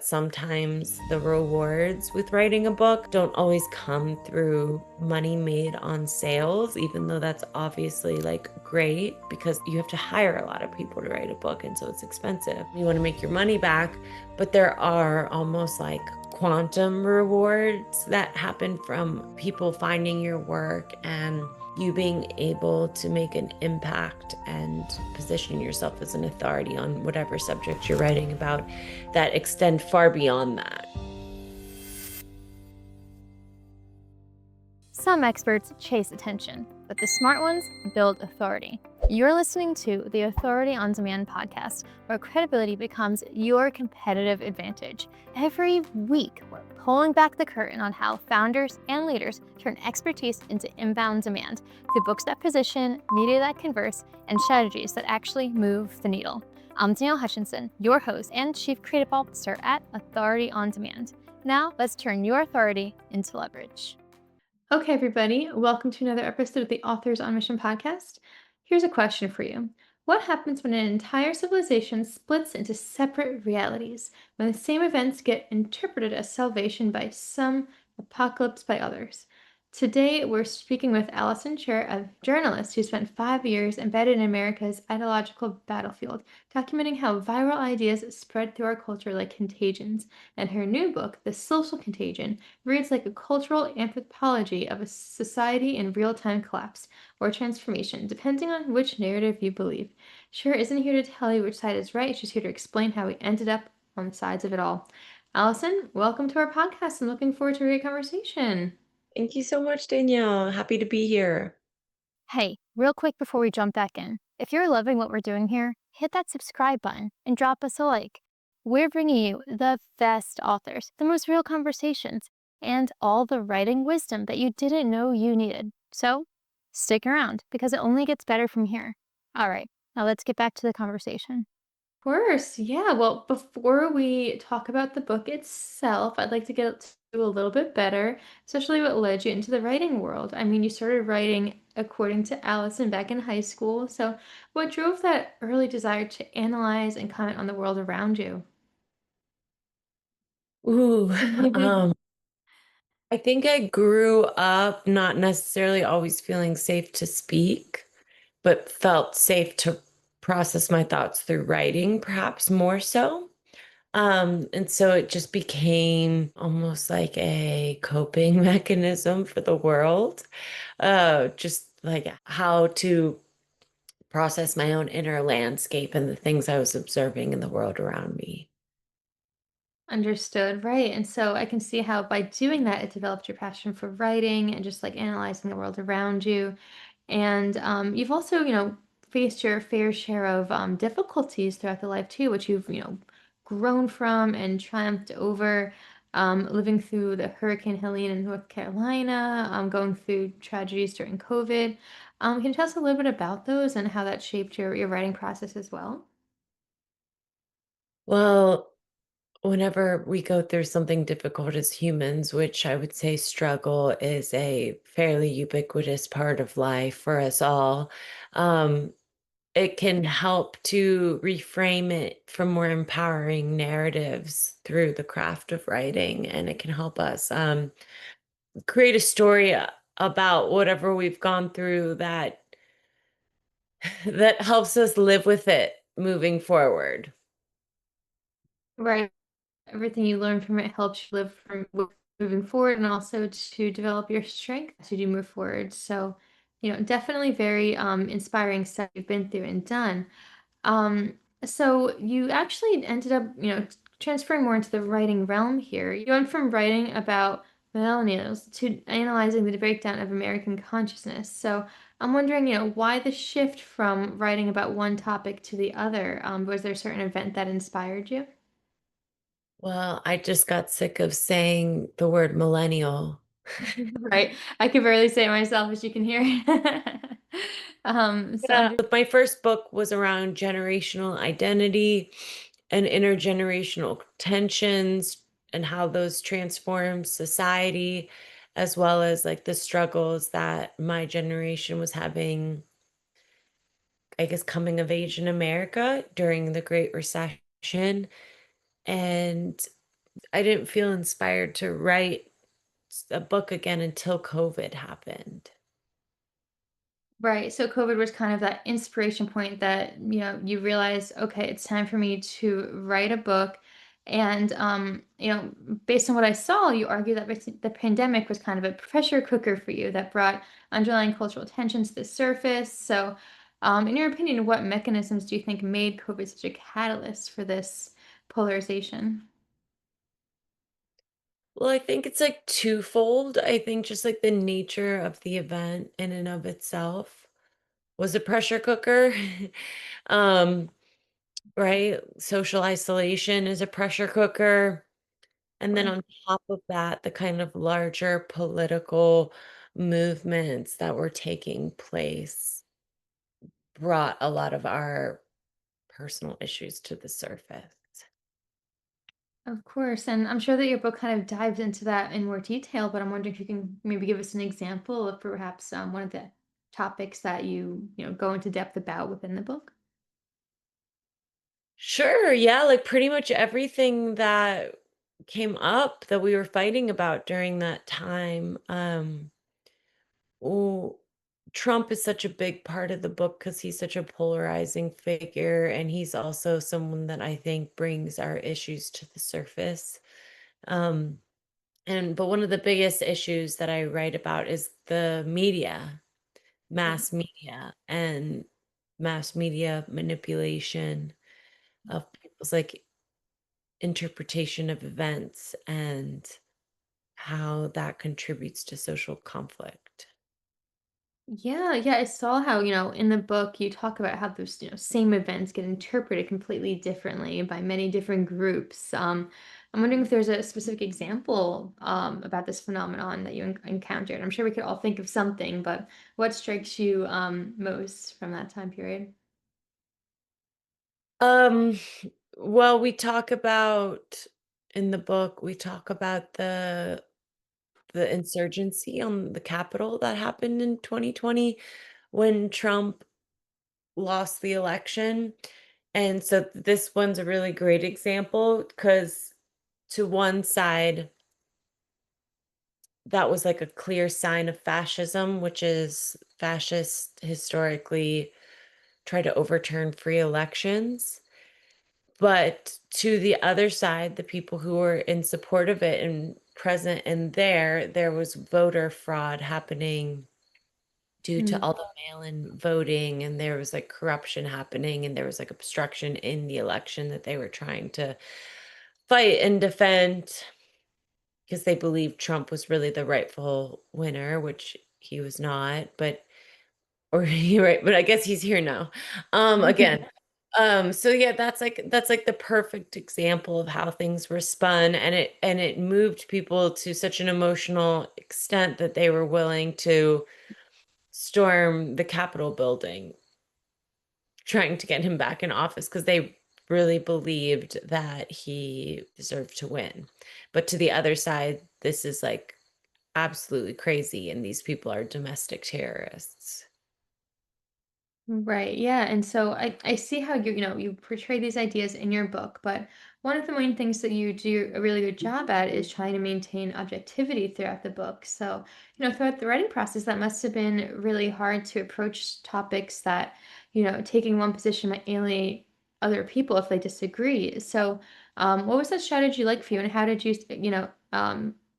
Sometimes the rewards with writing a book don't always come through money made on sales, even though that's obviously like great because you have to hire a lot of people to write a book. And so it's expensive. You want to make your money back, but there are almost like quantum rewards that happen from people finding your work and you being able to make an impact and position yourself as an authority on whatever subject you're writing about that extend far beyond that. Some experts chase attention, but the smart ones build authority. You're listening to the Authority on Demand podcast, where credibility becomes your competitive advantage. Every week, we're pulling back the curtain on how founders and leaders turn expertise into inbound demand through books that position, media that converse, and strategies that actually move the needle. I'm Danielle Hutchinson, your host and Chief Creative Officer at Authority on Demand. Now, let's turn your authority into leverage. Okay, everybody, welcome to another episode of the Authors on Mission podcast. Here's a question for you. What happens when an entire civilization splits into separate realities, when the same events get interpreted as salvation by some, apocalypse by others? Today, we're speaking with Alison Sher, a journalist who spent 5 years embedded in America's ideological battlefield, documenting how viral ideas spread through our culture like contagions. And her new book, The Social Contagion, reads like a cultural anthropology of a society in real-time collapse or transformation, depending on which narrative you believe. Sher isn't here to tell you which side is right. She's here to explain how we ended up on the sides of it all. Allison, welcome to our podcast. I'm looking forward to a great conversation. Thank you so much, Danielle. Happy to be here. Hey, real quick before we jump back in, if you're loving what we're doing here, hit that subscribe button and drop us a like. We're bringing you the best authors, the most real conversations, and all the writing wisdom that you didn't know you needed. So stick around because it only gets better from here. All right, now let's get back to the conversation. Of course, yeah. Well, before we talk about the book itself, I'd like to get to know a little bit better, especially what led you into the writing world. I mean, you started writing according to Allison back in high school. So, what drove that early desire to analyze and comment on the world around you? Ooh, I think I grew up not necessarily always feeling safe to speak, but felt safe to process my thoughts through writing, perhaps more so. And so it just became almost like a coping mechanism for the world, just like how to process my own inner landscape and the things I was observing in the world around me. Understood, right. And so I can see how by doing that, it developed your passion for writing and just like analyzing the world around you. And you've also, faced your fair share of difficulties throughout the life too, which you've, grown from and triumphed over, living through the Hurricane Helene in North Carolina, going through tragedies during COVID. Can you tell us a little bit about those and how that shaped your writing process as well? Well, whenever we go through something difficult as humans, which I would say struggle is a fairly ubiquitous part of life for us all, um, it can help to reframe it from more empowering narratives through the craft of writing. And it can help us create a story about whatever we've gone through that that helps us live with it moving forward. Right. Everything you learn from it helps you live from moving forward and also to develop your strength as you do move forward. So, definitely very inspiring stuff you've been through and done. So you actually ended up, transferring more into the writing realm here. You went from writing about millennials to analyzing the breakdown of American consciousness. So I'm wondering, why the shift from writing about one topic to the other? Was there a certain event that inspired you? Well, I just got sick of saying the word millennial. Right. I could barely say it myself, as you can hear. So Yeah. My first book was around generational identity and intergenerational tensions and how those transform society, as well as like the struggles that my generation was having, I guess, coming of age in America during the Great Recession. And I didn't feel inspired to write a book again until COVID happened. Right. So COVID was kind of that inspiration point that, you realize, okay, it's time for me to write a book. And based on what I saw, you argue that the pandemic was kind of a pressure cooker for you that brought underlying cultural tensions to the surface. So, in your opinion, what mechanisms do you think made COVID such a catalyst for this polarization? Well, I think it's like twofold. I think just like the nature of the event in and of itself was a pressure cooker. um, right? Social isolation is a pressure cooker. And then Or on top of that, the kind of larger political movements that were taking place brought a lot of our personal issues to the surface. Of course, and I'm sure that your book kind of dives into that in more detail, but I'm wondering if you can maybe give us an example of perhaps one of the topics that you go into depth about within the book. Sure, yeah, like pretty much everything that came up that we were fighting about during that time. Oh, Trump is such a big part of the book because he's such a polarizing figure, and he's also someone that I think brings our issues to the surface. Um, but one of the biggest issues that I write about is the media, Right. and mass media manipulation of people's like interpretation of events and how that contributes to social conflict. Yeah, yeah, I saw how, in the book you talk about how those, same events get interpreted completely differently by many different groups. I'm wondering if there's a specific example about this phenomenon that you encountered. I'm sure we could all think of something, but what strikes you most from that time period? Um, well, we talk about in the book, we talk about the insurgency on the Capitol that happened in 2020 when Trump lost the election. And so this one's a really great example because to one side, that was like a clear sign of fascism, which is fascists historically try to overturn free elections. But to the other side, the people who were in support of it and present and there was voter fraud happening due to all the mail-in voting, and there was like corruption happening, and there was like obstruction in the election that they were trying to fight and defend because they believed Trump was really the rightful winner, which he was not, but or you're right, but I guess he's here now. Again. So yeah, that's like the perfect example of how things were spun, and it moved people to such an emotional extent that they were willing to storm the Capitol building, trying to get him back in office because they really believed that he deserved to win. But to the other side, this is like absolutely crazy, and these people are domestic terrorists. Right. Yeah. And so I see how you portray these ideas in your book, but one of the main things that you do a really good job at is trying to maintain objectivity throughout the book. So, throughout the writing process, that must have been really hard to approach topics that, taking one position might alienate other people if they disagree. So, what was that strategy like for you, and how did you,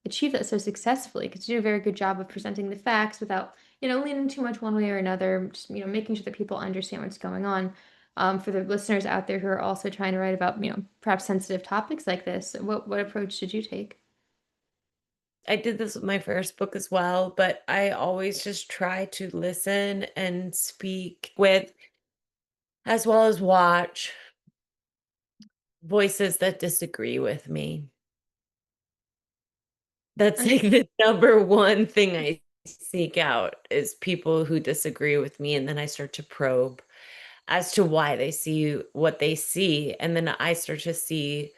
achieve that so successfully? Because you do a very good job of presenting the facts without leaning too much one way or another, just, making sure that people understand what's going on. For the listeners out there who are also trying to write about, perhaps sensitive topics like this, what approach did you take? I did this with my first book as well, but I always just try to listen and speak with, as well as watch, voices that disagree with me. That's Un- like the number one thing I seek out is people who disagree with me, and then I start to probe as to why they see what they see, and then I start to see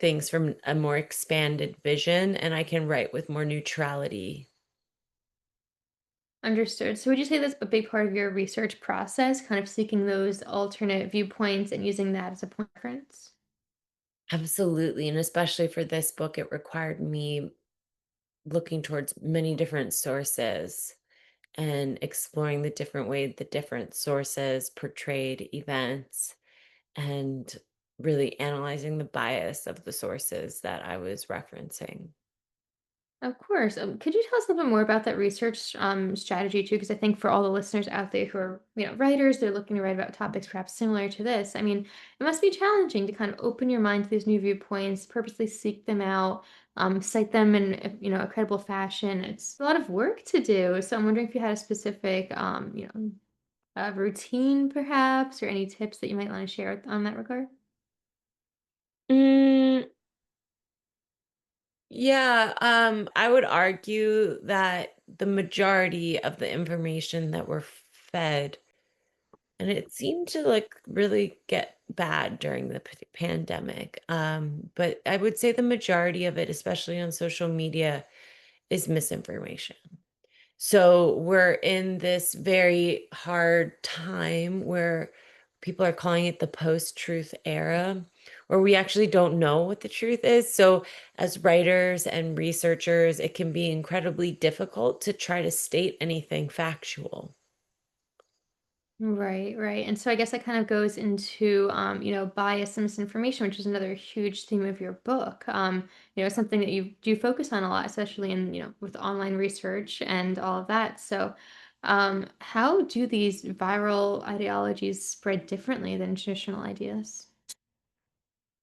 things from a more expanded vision, and I can write with more neutrality. Understood. So would you say that's a big part of your research process, kind of seeking those alternate viewpoints and using that as a point of reference? Absolutely, and especially for this book, it required me looking towards many different sources and exploring the different way the different sources portrayed events and really analyzing the bias of the sources that I was referencing. Of course. Could you tell us a little bit more about that research strategy too? Because I think for all the listeners out there who are, writers, they're looking to write about topics perhaps similar to this. I mean, it must be challenging to kind of open your mind to these new viewpoints, purposely seek them out, cite them in, a credible fashion. It's a lot of work to do. So I'm wondering if you had a specific, routine perhaps, or any tips that you might want to share on that regard. Mm, yeah, I would argue that the majority of the information that we're fed, and it seemed to like really get bad during the pandemic. But I would say the majority of it, especially on social media, is misinformation. So we're in this very hard time where people are calling it the post-truth era, where we actually don't know what the truth is. So as writers and researchers, it can be incredibly difficult to try to state anything factual. Right, right. And so I guess that kind of goes into, bias and misinformation, which is another huge theme of your book. Something that you do focus on a lot, especially in, with online research and all of that. So, how do these viral ideologies spread differently than traditional ideas?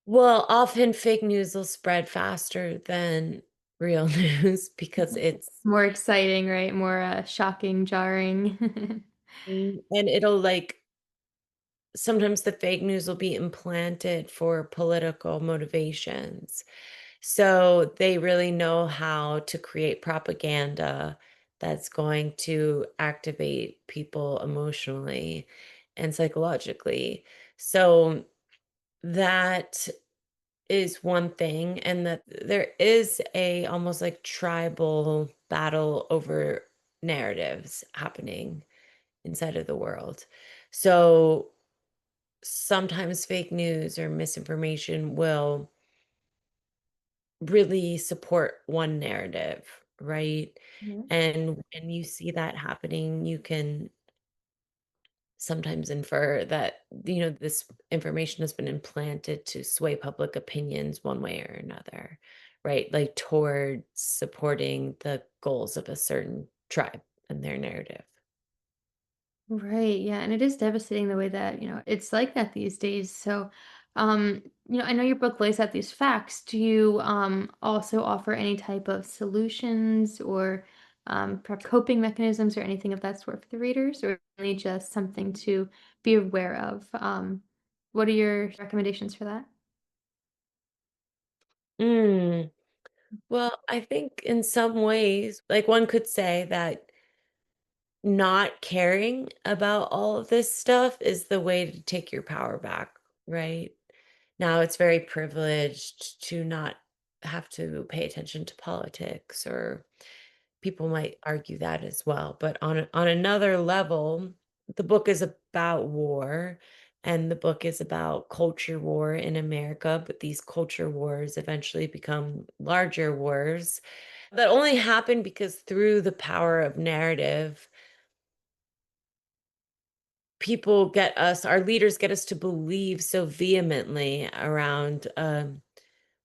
Well, often fake news will spread faster than real news because it's More exciting, right? More shocking, jarring. and it'll like sometimes the fake news will be implanted for political motivations. So they really know how to create propaganda that's going to activate people emotionally and psychologically. So that is one thing, and that there is a almost like tribal battle over narratives happening inside of the world. So sometimes fake news or misinformation will really support one narrative, right? Mhm. And when you see that happening, you can sometimes infer that, this information has been implanted to sway public opinions one way or another, right? Like towards supporting the goals of a certain tribe and their narrative. Right, yeah, and it is devastating the way that, it's like that these days. So, I know your book lays out these facts. Do you also offer any type of solutions or perhaps coping mechanisms or anything of that sort for the readers, or really just something to be aware of? What are your recommendations for that? Mm. Well, I think in some ways, like one could say that not caring about all of this stuff is the way to take your power back, right? Now it's very privileged to not have to pay attention to politics, or people might argue that as well. But on another level, the book is about war, and the book is about culture war in America, but these culture wars eventually become larger wars that only happen because through the power of narrative, people get us our leaders get us to believe so vehemently around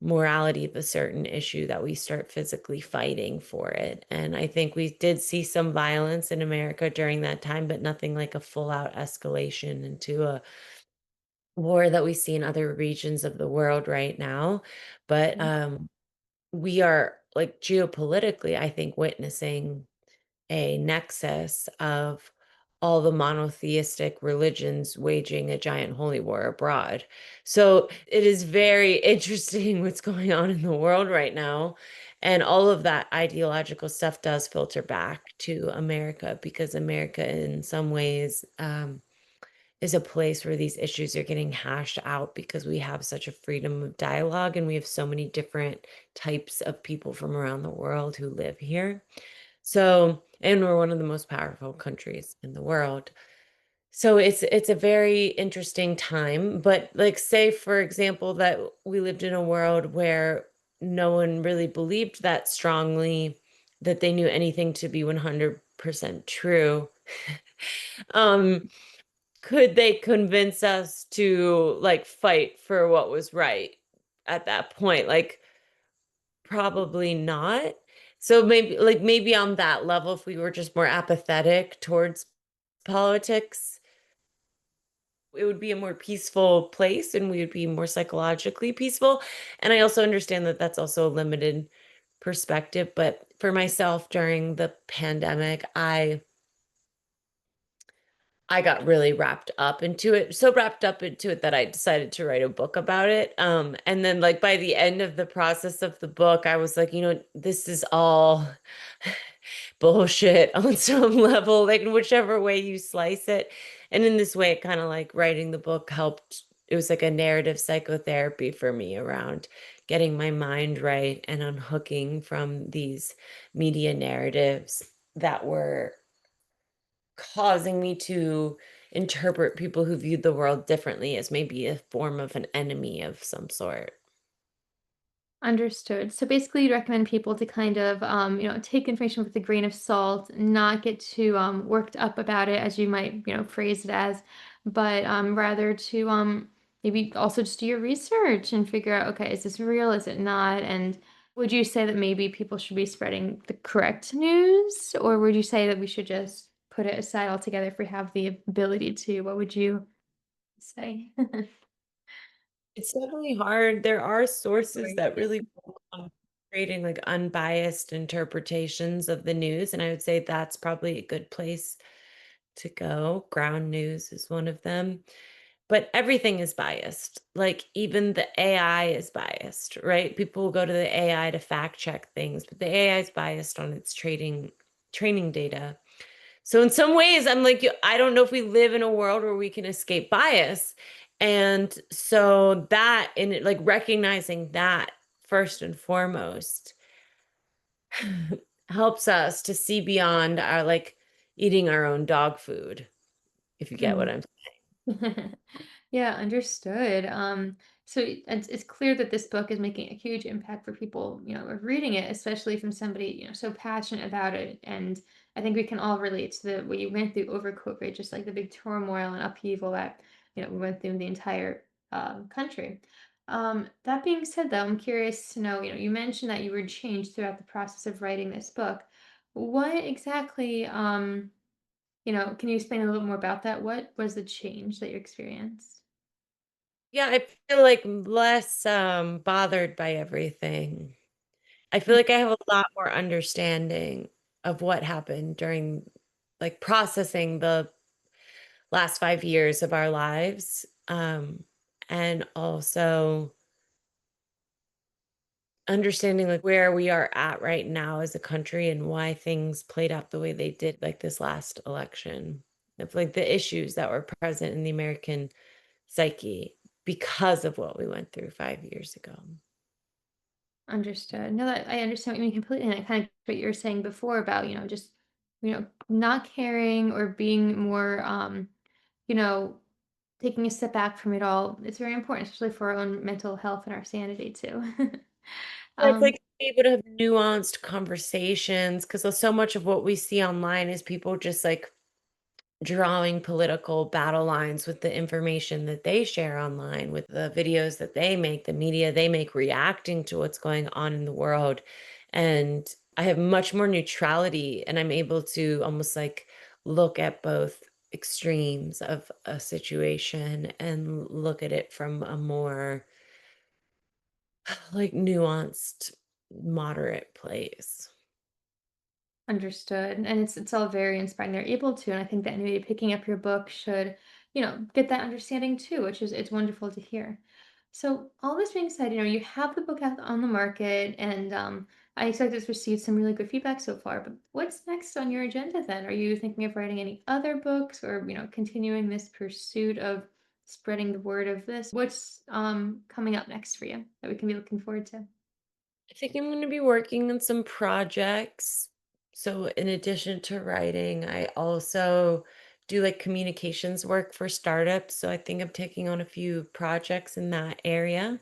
morality of a certain issue that we start physically fighting for it. And I think we did see some violence in America during that time, but nothing like a full out escalation into a war that we see in other regions of the world right now. But we are like geopolitically, I think, witnessing a nexus of all the monotheistic religions waging a giant holy war abroad. So it is very interesting what's going on in the world right now. And all of that ideological stuff does filter back to America because America, in some ways, is a place where these issues are getting hashed out because we have such a freedom of dialogue and we have so many different types of people from around the world who live here. So, and we're one of the most powerful countries in the world. So it's a very interesting time, but, like, say, for example, that we lived in a world where no one really believed that strongly that they knew anything to be 100% true. Um, could they convince us to, like, fight for what was right at that point? Like, probably not. So maybe on that level, if we were just more apathetic towards politics, it would be a more peaceful place and we would be more psychologically peaceful. And I also understand that that's also a limited perspective. But for myself during the pandemic, I got really wrapped up into it, so wrapped up into it that I decided to write a book about it. And then, like, by the end of the process of the book, I was like, this is all bullshit on some level, like, in whichever way you slice it. And in this way, it kind of like writing the book helped. It was like a narrative psychotherapy for me around getting my mind right and unhooking from these media narratives that were causing me to interpret people who viewed the world differently as maybe a form of an enemy of some sort. Understood. So basically, you'd recommend people to kind of, take information with a grain of salt, not get too worked up about it, as you might, phrase it as, but rather to maybe also just do your research and figure out, okay, is this real? Is it not? And would you say that maybe people should be spreading the correct news, or would you say that we should just put it aside altogether if we have the ability to? What would you say? It's definitely hard. There are sources Right. that really work on creating like unbiased interpretations of the news. And I would say that's probably a good place to go. Ground news is one of them. But everything is biased. Like even the AI is biased, right? People will go to the AI to fact check things, but the AI is biased on its trading training data. So in some ways, I'm like, I don't know if we live in a world where we can escape bias. And so that in it, like recognizing that first and foremost helps us to see beyond our like eating our own dog food, if you get what I'm. Yeah, understood. So it's clear that this book is making a huge impact for people, of reading it, especially from somebody, so passionate about it. And I think we can all relate to the what you went through over COVID, just like the big turmoil and upheaval that, we went through in the entire country. That being said, though, I'm curious to know, you mentioned that you were changed throughout the process of writing this book. What exactly can you explain a little more about that? What was the change that you experienced? Yeah, I feel like less bothered by everything. I feel Mm. like I have a lot more understanding of what happened during like processing the last 5 years of our lives, and also understanding, like, where we are at right now as a country and why things played out the way they did, like, this last election, of, like, the issues that were present in the American psyche because of what we went through 5 years ago. Understood. No, that I understand what you mean completely, and it kind of what you were saying before about, just, not caring or being more, you know, taking a step back from it all. It's very important, especially for our own mental health and our sanity too. Yeah, it's um, like able to have nuanced conversations because so much of what we see online is people just, like, drawing political battle lines with the information that they share online, with the videos that they make, the media they make, reacting to what's going on in the world. And I have much more neutrality, and I'm able to almost like look at both extremes of a situation and look at it from a more like nuanced, moderate place. Understood. And it's all very inspiring. They're able to, and I think that maybe picking up your book should, get that understanding too, which is it's wonderful to hear. So all this being said, you have the book out on the market, and I expect it's received some really good feedback so far. But what's next on your agenda then? Are you thinking of writing any other books, or continuing this pursuit of spreading the word of this? What's coming up next for you that we can be looking forward to? I think I'm going to be working on some projects. So, in addition to writing, I also do like communications work for startups. So I think I'm taking on a few projects in that area.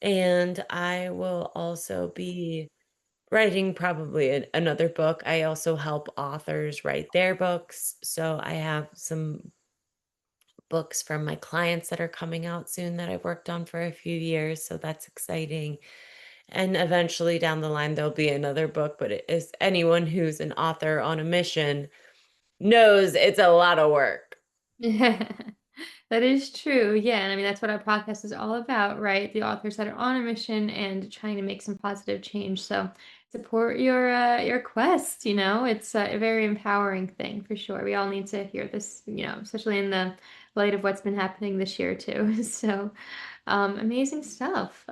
And I will also be writing probably another book. I also help authors write their books. So I have some books from my clients that are coming out soon that I've worked on for a few years. So that's exciting. And eventually down the line, there'll be another book. But it is anyone who's an author on a mission knows it's a lot of work. Yeah, that is true. Yeah, and I mean that's what our podcast is all about, right? The authors that are on a mission and trying to make some positive change. So support your quest. It's a very empowering thing for sure. We all need to hear this, especially in the light of what's been happening this year too. So amazing stuff.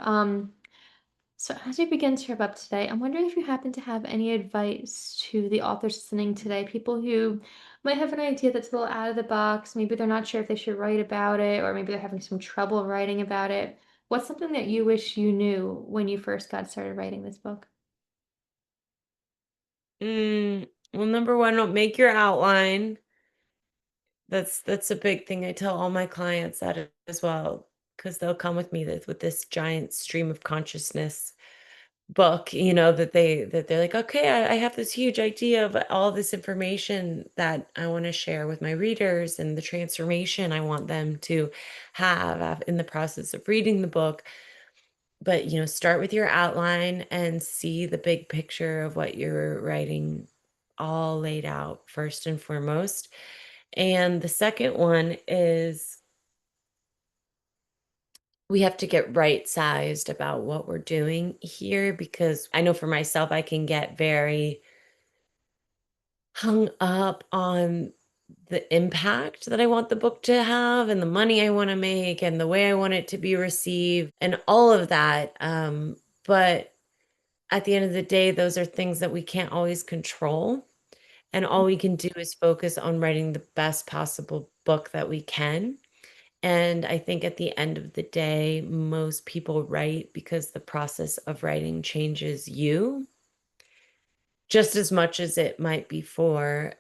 So, as we begin to wrap up today, I'm wondering if you happen to have any advice to the authors listening today, people who might have an idea that's a little out of the box. Maybe they're not sure if they should write about it, or maybe they're having some trouble writing about it. What's something that you wish you knew when you first got started writing this book? Well, number one, don't make your outline. That's a big thing. I tell all my clients that as well, because they'll come with me with this giant stream of consciousness book, that they're like, okay, I have this huge idea of all this information that I want to share with my readers and the transformation I want them to have in the process of reading the book. But start with your outline and see the big picture of what you're writing all laid out first and foremost. And the second one is we have to get right sized about what we're doing here, because I know for myself, I can get very hung up on the impact that I want the book to have and the money I want to make and the way I want it to be received and all of that. But at the end of the day, those are things that we can't always control. And all we can do is focus on writing the best possible book that we can. And I think at the end of the day, most people write because the process of writing changes you just as much as it might be for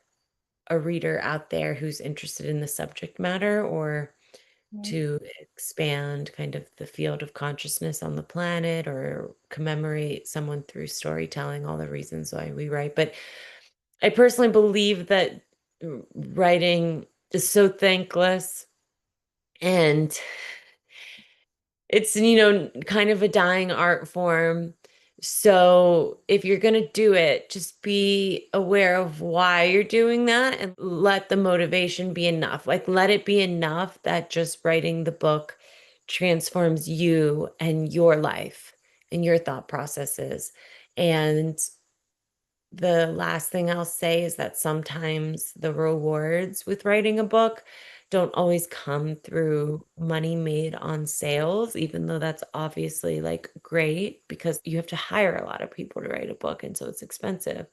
a reader out there who's interested in the subject matter, or Right. to expand kind of the field of consciousness on the planet, or commemorate someone through storytelling, all the reasons why we write. But I personally believe that writing is so thankless, and it's, kind of a dying art form. So if you're going to do it, just be aware of why you're doing that and let the motivation be enough. Like, let it be enough that just writing the book transforms you and your life and your thought processes. And the last thing I'll say is that sometimes the rewards with writing a book don't always come through money made on sales, even though that's obviously like great because you have to hire a lot of people to write a book. And so it's expensive.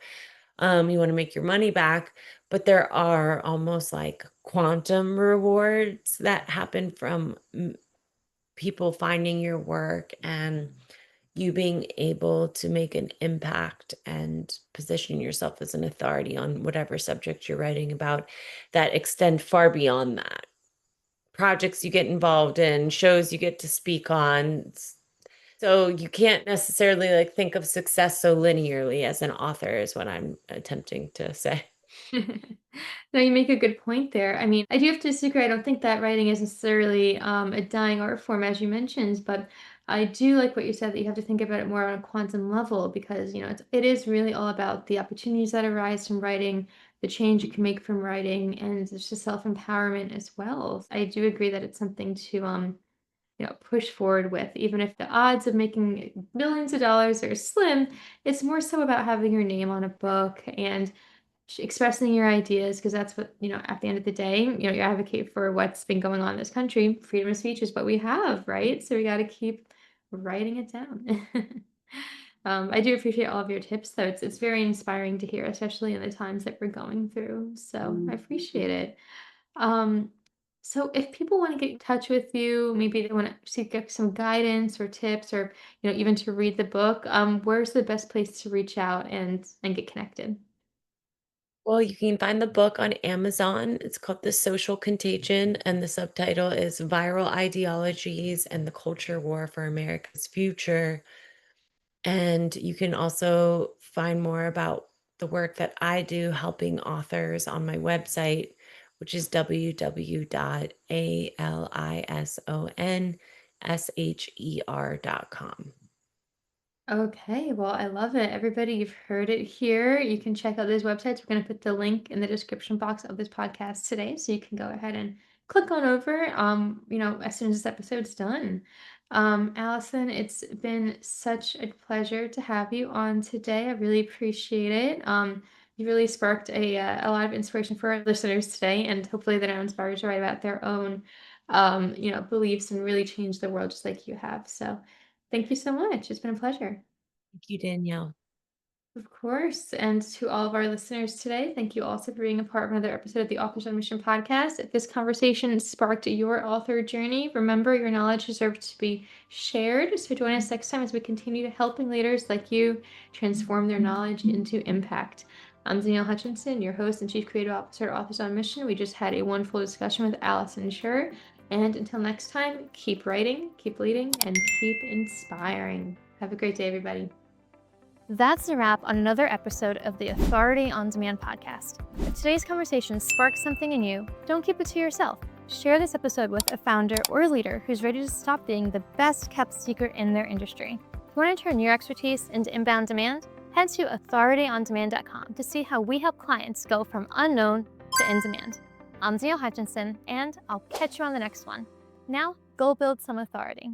You want to make your money back, but there are almost like quantum rewards that happen from people finding your work and you being able to make an impact and position yourself as an authority on whatever subject you're writing about that extend far beyond that. Projects you get involved in, shows you get to speak on. So you can't necessarily like think of success so linearly as an author is what I'm attempting to say. No, you make a good point there. I mean, I do have to disagree. I don't think that writing is necessarily a dying art form, as you mentioned, but I do like what you said that you have to think about it more on a quantum level because it is really all about the opportunities that arise from writing, the change you can make from writing, and it's just self empowerment as well. I do agree that it's something to push forward with, even if the odds of making billions of dollars are slim. It's more so about having your name on a book and expressing your ideas because that's what at the end of the day you advocate for what's been going on in this country. Freedom of speech is what we have, right? So we got to keep writing it down. I do appreciate all of your tips though. It's very inspiring to hear, especially in the times that we're going through, so I appreciate it. um so if people want to get in touch with you, maybe they want to seek out some guidance or tips, or even to read the book, where's the best place to reach out and get connected? Well, you can find the book on Amazon. It's called The Social Contagion, and the subtitle is Viral Ideologies and the Culture War for America's Future. And you can also find more about the work that I do helping authors on my website, which is www.alisonsher.com. Okay, well, I love it. Everybody, you've heard it here. You can check out those websites. We're going to put the link in the description box of this podcast today, so you can go ahead and click on over, as soon as this episode's done. Allison, it's been such a pleasure to have you on today. I really appreciate it. You really sparked a lot of inspiration for our listeners today, and hopefully that inspires to write about their own, beliefs and really change the world just like you have. So, thank you so much. It's been a pleasure. Thank you, Danielle. Of course. And to all of our listeners today, thank you also for being a part of another episode of the Authors on Mission podcast. If this conversation sparked your author journey, remember your knowledge deserves to be shared. So join us next time as we continue to helping leaders like you transform their knowledge into impact. I'm Danielle Hutchinson, your host and Chief Creative Officer at Authors on Mission. We just had a wonderful discussion with Alison Sher. And until next time, keep writing, keep leading, and keep inspiring. Have a great day, everybody. That's a wrap on another episode of the Authority on Demand podcast. If today's conversation sparked something in you, don't keep it to yourself. Share this episode with a founder or leader who's ready to stop being the best kept secret in their industry. If you want to turn your expertise into inbound demand, head to authorityondemand.com to see how we help clients go from unknown to in demand. I'm Danielle Hutchinson, and I'll catch you on the next one. Now, go build some authority.